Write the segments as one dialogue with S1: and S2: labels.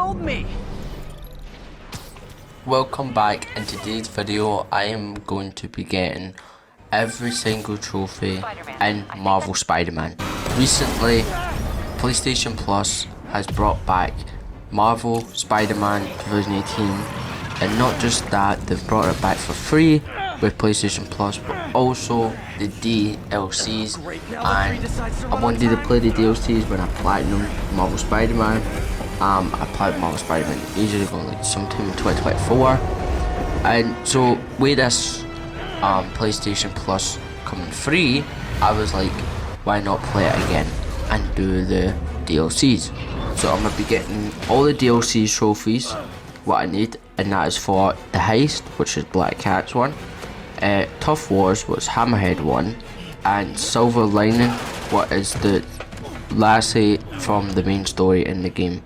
S1: told me.
S2: Welcome back. In today's video I am going to be getting every single trophy in Marvel Spider-Man. Recently PlayStation Plus has brought back Marvel Spider-Man 2018, and not just that, they've brought it back for free with PlayStation Plus, but also the DLCs, and I wanted to play the DLCs when I platinum Marvel Spider-Man. I played Marvel Spider-Man ages ago, like sometime in 2024, and so with this PlayStation Plus coming free, I was like, why not play it again and do the DLCs? So I'm gonna be getting all the DLC trophies, what I need, and that is for the Heist, which is Black Cat's one, Tough Wars, which is Hammerhead one, and Silver Lining, what is the Lassie from the main story in the game.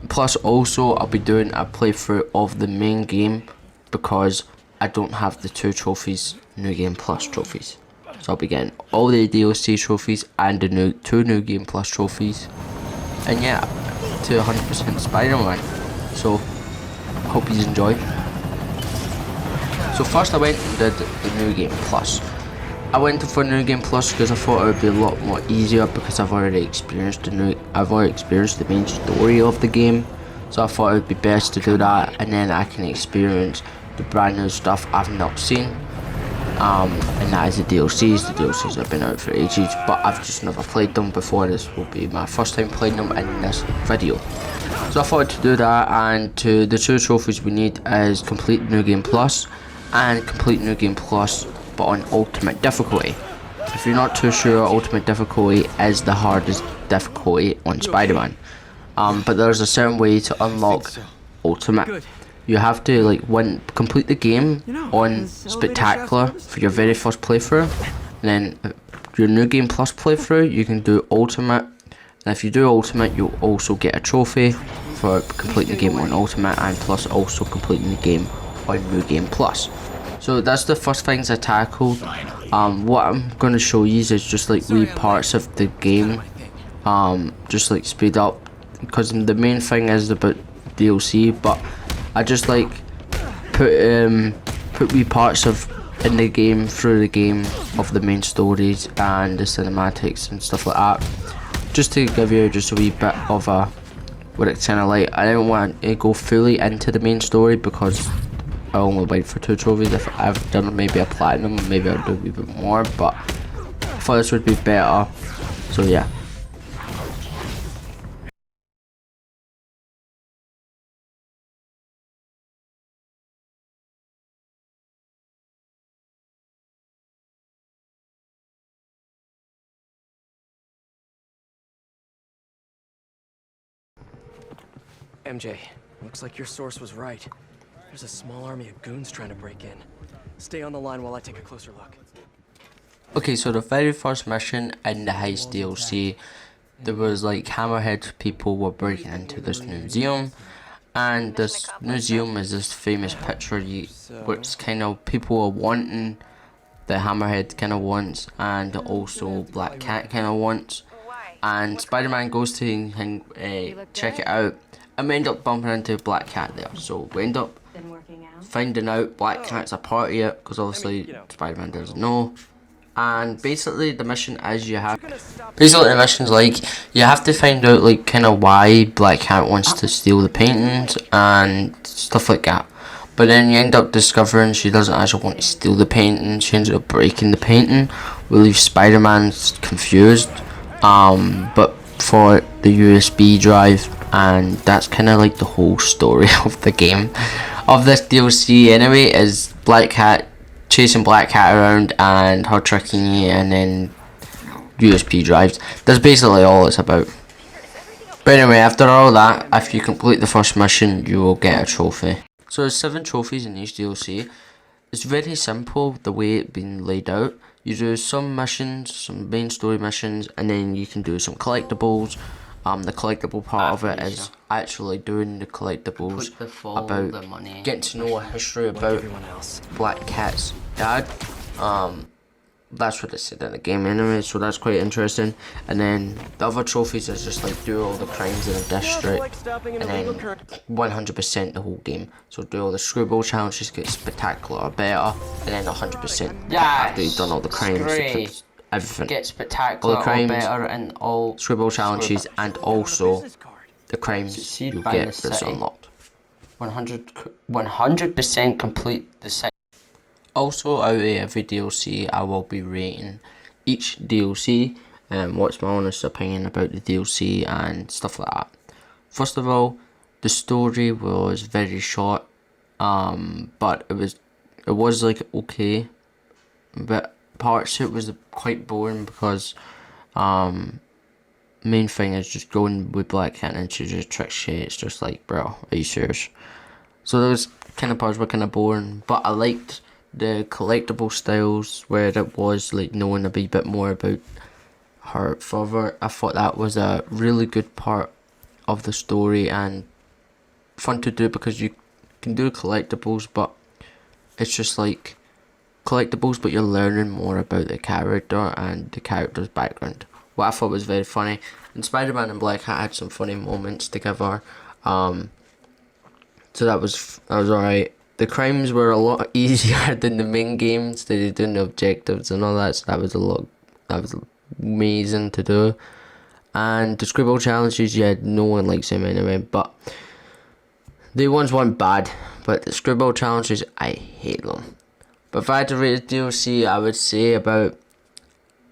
S2: Plus also I'll be doing a playthrough of the main game because I don't have the 2 trophies, New Game Plus trophies. So I'll be getting all the DLC trophies and the 2 New Game Plus trophies. And yeah, to 100% Spider-Man. So I hope you enjoy. So first I went and did the New Game Plus. I went for New Game Plus because I thought it would be a lot more easier because I've already experienced the main story of the game. So I thought it would be best to do that, and then I can experience the brand new stuff I've not seen. And that is the DLCs. The DLCs have been out for ages, but I've just never played them before. This will be my first time playing them in this video. So I thought to do that, and the 2 trophies we need is complete New Game Plus and complete New Game Plus but on ultimate difficulty. If you're not too sure, ultimate difficulty is the hardest difficulty on Spider-Man. But there's a certain way to unlock ultimate. You have to complete the game on Spectacular for your very first playthrough, and then your New Game Plus playthrough you can do ultimate, and if you do ultimate you'll also get a trophy for completing the game on ultimate, and plus also completing the game on New Game Plus. So that's the first things I tackled. What I'm going to show you is just wee parts of the game, just speed up, because the main thing is about DLC, but I just put wee parts in the game through the game of the main stories and the cinematics and stuff like that, just to give you just a wee bit of what it's kind of like. I didn't want to go fully into the main story because I only wait for 2 trophies. If I've done maybe a platinum, maybe I'll do a wee bit more, but I thought this would be better, so yeah.
S1: MJ, looks like your source was right. There's a small army of goons trying to break in. Stay on the line while I take a closer look.
S2: Okay, so the very first mission in the Heist DLC, there was Hammerhead people were breaking into this museum, and this museum is this famous picture which kind of people are wanting, the Hammerhead kind of wants, and also Black Cat kind of wants, and Spider-Man goes to check it out, and we end up bumping into Black Cat there. So we end up finding out Black Cat's a part of it, because obviously Spider-Man doesn't know. And basically the mission is you have to find out kind of why Black Cat wants to steal the paintings and stuff like that. But then you end up discovering she doesn't actually want to steal the painting. She ends up breaking the painting. We leave Spider-Man confused, but for the USB drive, and that's kind of the whole story of the game, of this DLC anyway, is Black Cat chasing Black Cat around and her tricking you, and then USB drives. That's basically all it's about. But anyway, after all that, if you complete the first mission you will get a trophy. So there's 7 trophies in each DLC. It's very simple the way it's been laid out. You do some missions, some main story missions, and then you can do some collectibles. The collectible part of it is actually doing the collectibles about getting to know a history about Black Cat's dad, that's what it said in the game anyway, so that's quite interesting. And then the other trophies is just like do all the crimes in a district, and then 100% the whole game. So do all the screwball challenges, get spectacular or better, and then 100% after you've done all the crimes, everything.
S3: Get spectacular
S2: all the crimes,
S3: or better and all
S2: screwball challenges, and also the crimes
S3: Succeed
S2: you
S3: by
S2: get
S3: the
S2: that's
S3: city.
S2: unlocked.
S3: 100% complete the site.
S2: Also, out of every DLC, I will be rating each DLC and what's my honest opinion about the DLC and stuff like that. First of all, the story was very short, but it was like okay, but parts it was quite boring because main thing is just going with Black Cat and she just trick shit. It's just like, bro, are you serious? So those kind of parts were kind of boring, but I liked the collectible styles where it was like knowing a wee bit more about her father. I thought that was a really good part of the story and fun to do because you can do collectibles, but it's just like collectibles, but you're learning more about the character and the character's background. What I thought was very funny, and Spider-Man and Black Hat had some funny moments together. So that was alright. The crimes were a lot easier than the main games. They were doing the objectives and all that, so that was amazing to do. And the scribble challenges, yeah, no one likes them anyway, but the ones weren't bad. But the scribble challenges, I hate them. But if I had to rate the DLC, I would say about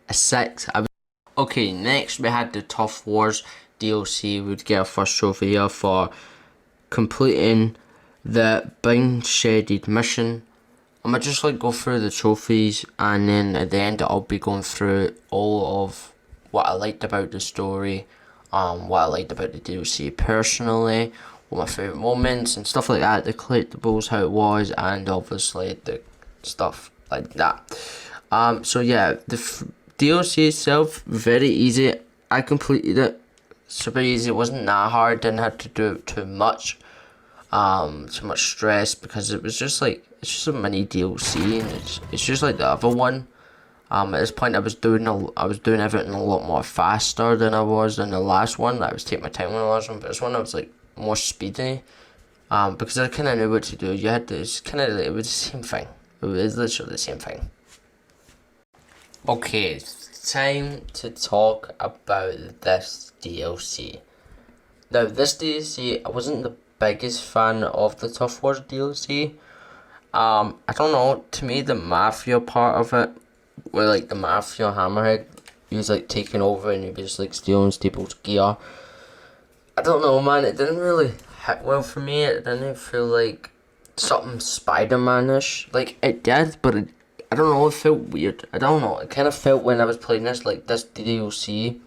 S2: a 6. Okay, next we had the Tough Wars DLC. We'd get our first trophy here for completing the Bind Shredded mission. I'm gonna just like go through the trophies, and then at the end I'll be going through all of what I liked about the story, what I liked about the DLC personally, what my favourite moments and stuff like that, the collectibles, how it was, and obviously the stuff like that. So yeah, the DLC itself, very easy. I completed it super easy. It wasn't that hard, didn't have to do too much stress, because it was just like, it's just a mini DLC, and it's just like the other one. At this point I was doing everything a lot more faster than I was in the last one. I was taking my time on the last one, but this one I was like more speedy, because I kind of knew what to do. You had to, it was the same thing. It was literally the same thing. Okay, it's time to talk about this DLC. Now, this DLC, I wasn't the biggest fan of the Tough Wars DLC. I don't know, to me the Mafia part of it, where like the Mafia Hammerhead, he was like taking over and he was just like stealing people's gear. I don't know, man, it didn't really hit well for me. It didn't feel like something Spider-Man-ish. Like, it did, but I don't know, it felt weird. I don't know, it kind of felt when I was playing this, like this DLC,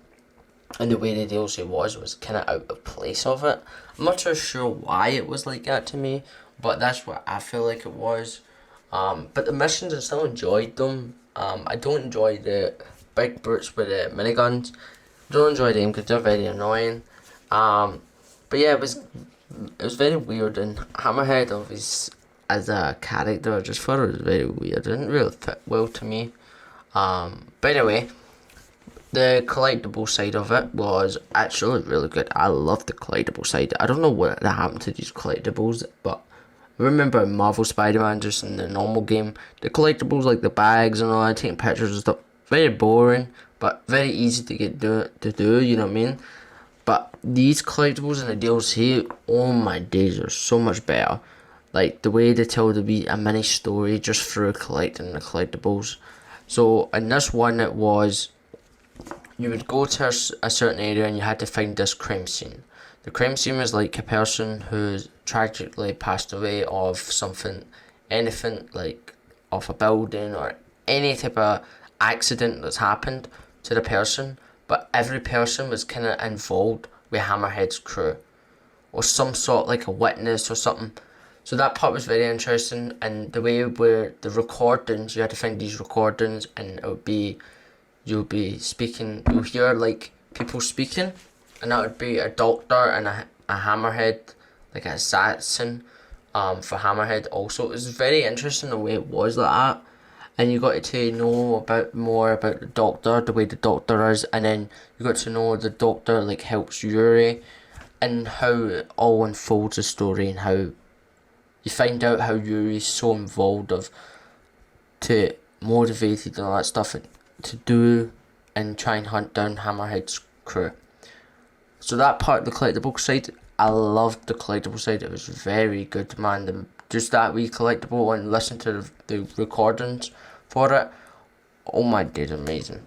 S2: and the way the DLC was kind of out of place of it. I'm not so sure why it was like that to me, but that's what I feel like it was. But the missions, I still enjoyed them. I don't enjoy the big brutes with the miniguns. Don't enjoy them because they're very annoying. But yeah, it was very weird, and Hammerhead obviously as a character, I just thought it was very weird. It didn't really fit well to me. But anyway, the collectible side of it was actually really good. I love the collectible side. I don't know what happened to these collectibles, but I remember Marvel Spider-Man just in the normal game, the collectibles like the bags and all that, taking pictures and stuff, very boring, but very easy to do, you know what I mean? But these collectibles in the DLC, oh my days, are so much better. Like the way they tell a mini story just through collecting the collectibles. So in this one, it was, you would go to a certain area and you had to find this crime scene. The crime scene was like a person who's tragically passed away of something, anything like of a building or any type of accident that's happened to the person, but every person was kind of involved with Hammerhead's crew or some sort, like a witness or something. So that part was very interesting, and the way where the recordings, you had to find these recordings, and it would be, you'll hear like people speaking, and that would be a doctor and a Hammerhead, like an assassin, for Hammerhead also. It was very interesting the way it was like that, and you got to know about more about the Doctor, the way the Doctor is, and then you got to know the Doctor like helps Yuri, and how it all unfolds the story, and how you find out how Yuri's so involved to motivated and all that stuff to do and try and hunt down Hammerhead's crew. So that part of the collectible side, I loved the collectible side. It was very good, man. Just that wee collectible and listen to the recordings for it. Oh my days, amazing.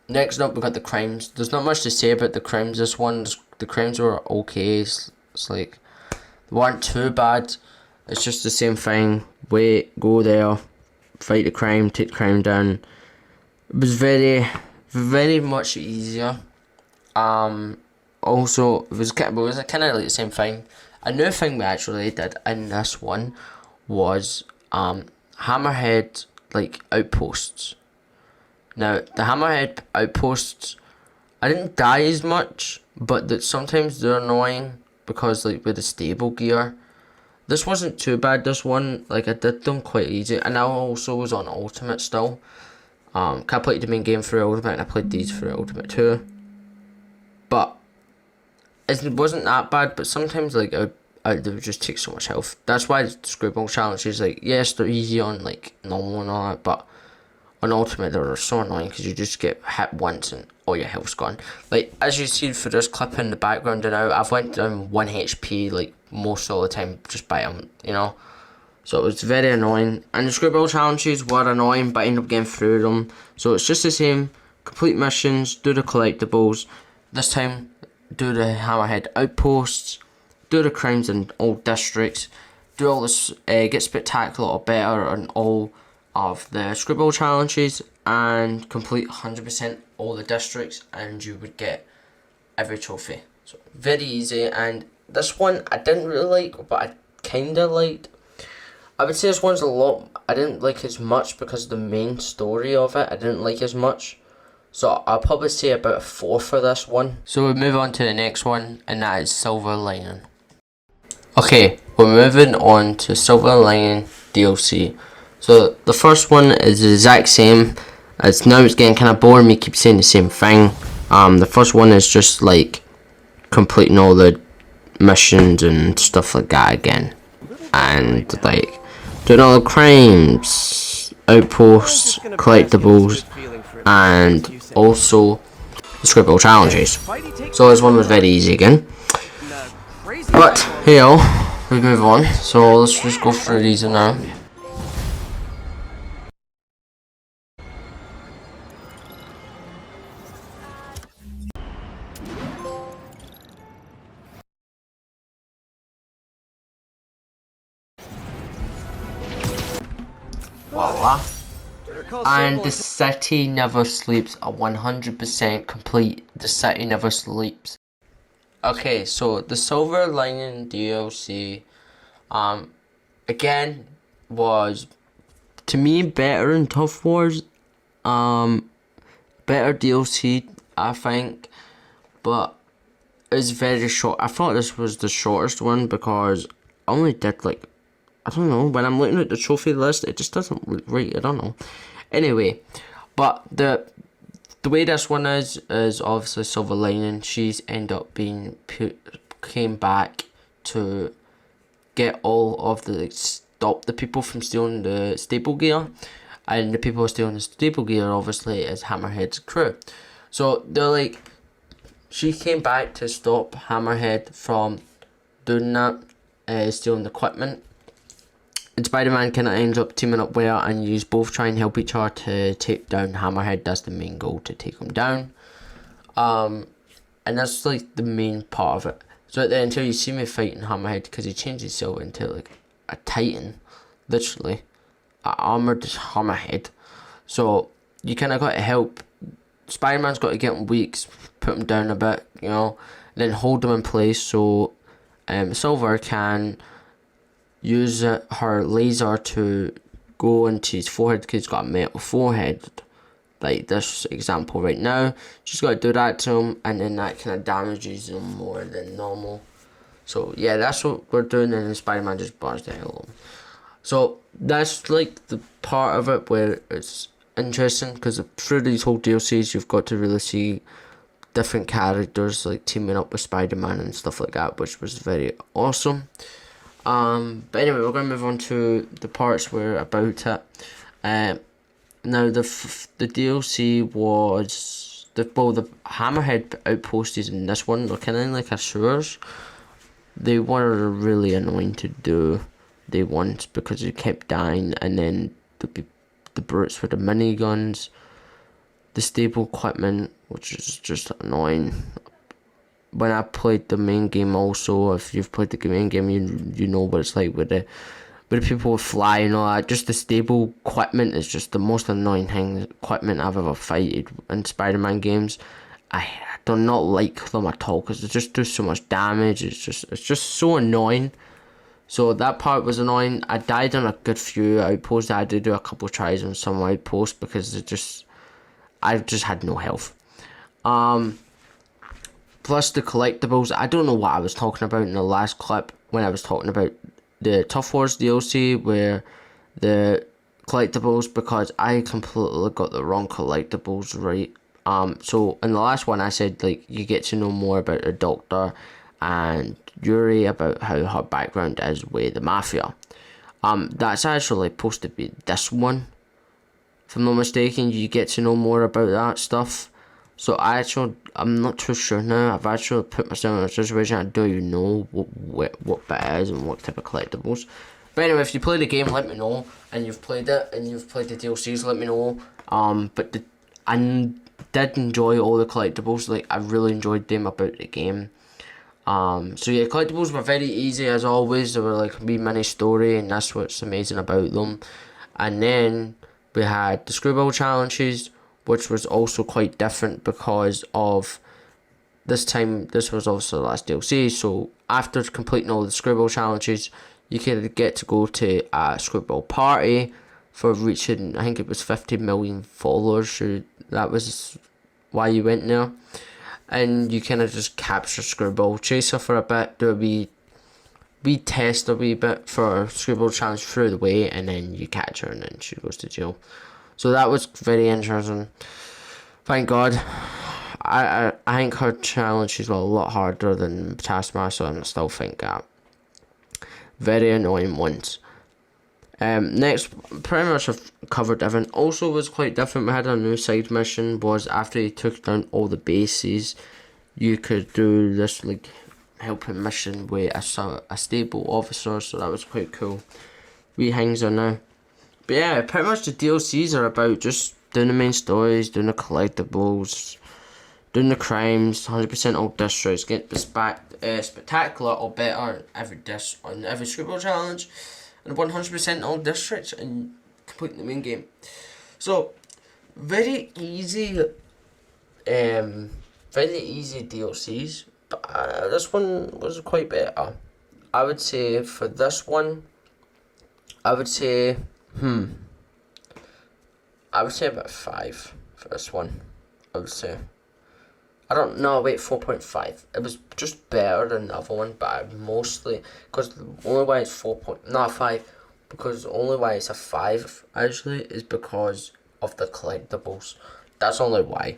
S2: Next up, we got the crimes. There's not much to say about the crimes. This one, the crimes were okay. It's like they weren't too bad. It's just the same thing. Wait, go there, fight the crime, take the crime down. It was very, very much easier. Also, it was kind of like the same thing. A new thing we actually did in this one was Hammerhead like outposts. Now the Hammerhead outposts, I didn't die as much, but that sometimes they're annoying because like with the stable gear. This wasn't too bad. This one, like I did them quite easy, and I also was on Ultimate still. I played the main game through Ultimate, and I played these through Ultimate too. But it wasn't that bad. But sometimes like they would just take so much health. That's why the Screwball challenges, like yes, they're easy on like normal and all that, but on Ultimate they're so annoying because you just get hit once and all your health's gone. Like as you see for this clip in the background now, I've went down 1 HP like most of the time just by them, you know. So it was very annoying, and the Screwball challenges were annoying, but I ended up getting through them. So it's just the same, complete missions, do the collectibles. This time, do the Hammerhead outposts, do the crimes in all districts, do all this, get spectacular or better on all of the Screwball challenges, and complete 100% all the districts, and you would get every trophy. So very easy, and this one I didn't really like, but I kinda liked. I would say this one's a lot, I didn't like as much because of the main story of it, I didn't like as much. So I'll probably say about a 4 for this one. So we move on to the next one, and that is Silver Lining. Okay, we're moving on to Silver Lining DLC. So the first one is the exact same. It's getting kind of boring, me keep saying the same thing. The first one is just like completing all the missions and stuff like that again. And like doing all the crimes, outposts, collectibles, and also the Screwball challenges. So this one was very easy again. But here we move on. So let's just go through these now. Voila. And the city never sleeps. A 100% complete. The city never sleeps. Okay, so the Silver Lining DLC, again, was to me better in Tough Wars. Better DLC, I think, but it's very short. I thought this was the shortest one because I only did like, I don't know, when I'm looking at the trophy list, it just doesn't look right, I don't know. Anyway, but the way this one is obviously Silver Lining. She's ended up came back to get all of the, stop the people from stealing the staple gear. And the people stealing the staple gear obviously is Hammerhead's crew. So they're like, she came back to stop Hammerhead from doing that, stealing the equipment. And Spider-Man kind of ends up teaming up with her, and you both try and help each other to take down Hammerhead. That's the main goal, to take him down. And that's like the main part of it. So at the end, you see me fighting Hammerhead because he changed himself into like a Titan, literally, an armored Hammerhead. So you kind of got to help. Spider-Man's got to get him weak, put him down a bit, you know, and then hold him in place so Silver can use her laser to go into his forehead because he's got a metal forehead, like this example right now. She's got to do that to him, and then that kind of damages him more than normal. So yeah, that's what we're doing, and then Spider-Man just bars the hell of him. So that's like the part of it where it's interesting, because through these whole DLCs you've got to really see different characters like teaming up with Spider-Man and stuff like that, which was very awesome. But anyway, we're going to move on to the parts where about it. Now the DLC was the Hammerhead outpost is in this one. They're kind of like a sewers. They were really annoying to do. They once because you kept dying, and then the brutes with the miniguns, the stable equipment, which is just annoying. When I played the main game, also, if you've played the main game, you know what it's like with the people fly and all that. Just the stable equipment is just the most annoying thing equipment I've ever fighted in Spider-Man games. I do not like them at all because they just do so much damage. It's just so annoying. So that part was annoying. I died on a good few outposts. I did do a couple of tries on some outposts because I just had no health. Plus the collectibles. I don't know what I was talking about in the last clip when I was talking about the Tough Wars DLC where the collectibles, because I completely got the wrong collectibles right. So in the last one I said like you get to know more about the Doctor and Yuri, about how her background is with the Mafia. That's actually supposed to be this one. If I'm not mistaken, you get to know more about that stuff. So I'm not too sure now. I've actually put myself in a situation I don't even know what bit it is and what type of collectibles. But anyway, if you play the game, let me know. And you've played it, and you've played the DLCs, let me know. I did enjoy all the collectibles. Like, I really enjoyed them about the game. So yeah, collectibles were very easy as always. They were like a wee mini story, and that's what's amazing about them. And then we had the Screwball challenges, which was also quite different because of this time. This was also the last DLC, so after completing all the Screwball challenges, you could get to go to a Screwball party for reaching, I think it was 50 million followers. So that was why you went there. And you kind of just capture Screwball, chase her for a bit, do a wee test a wee bit for Screwball challenge through the way, and then you catch her and then she goes to jail. So that was very interesting. Thank God. I think her challenges were a lot harder than Taskmaster, and I still think that. Very annoying ones. Next, pretty much I've covered everything. Also was quite different. We had a new side mission. Was after you took down all the bases, you could do this like helping mission with a stable officer. So that was quite cool. Wee things are now. But yeah, pretty much the DLCs are about just doing the main stories, doing the collectibles, doing the crimes, 100% all districts, get the spectacular or better on every Screwball challenge, and 100% all districts, and complete the main game. So very easy DLCs, but this one was quite better. I would say for this one, I would say about 5 for this one. I would say. I don't know, wait, 4.5. It was just better than the other one, but mostly, because the only why it's 5, because the only why it's a 5, actually, is because of the collectibles. That's only why.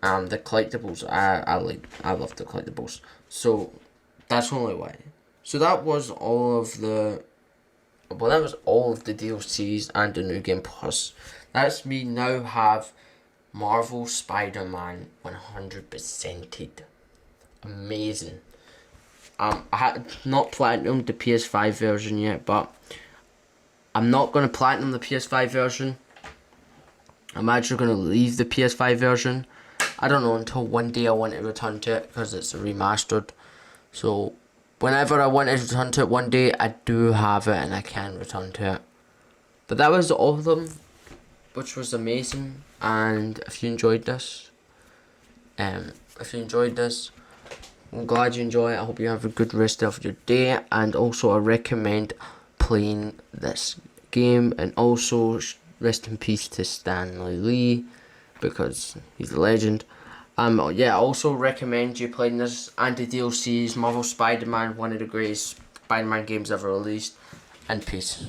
S2: The collectibles, I love the collectibles. So, that's only why. So that was all of the DLCs and the New Game Plus. That's me now have Marvel Spider-Man 100%ed. Amazing. I had not platinumed the PS5 version yet, but I'm not going to platinum the PS5 version. I'm actually going to leave the PS5 version. I don't know, until one day I want to return to it because it's remastered. So whenever I want to return to it one day, I do have it and I can return to it. But that was all of them, which was amazing. And if you enjoyed this, I'm glad you enjoy it. I hope you have a good rest of your day. And also I recommend playing this game. And also rest in peace to Stanley Lee, because he's a legend. Yeah, I also recommend you playing this and the DLCs. Marvel Spider-Man, one of the greatest Spider-Man games ever released. And peace.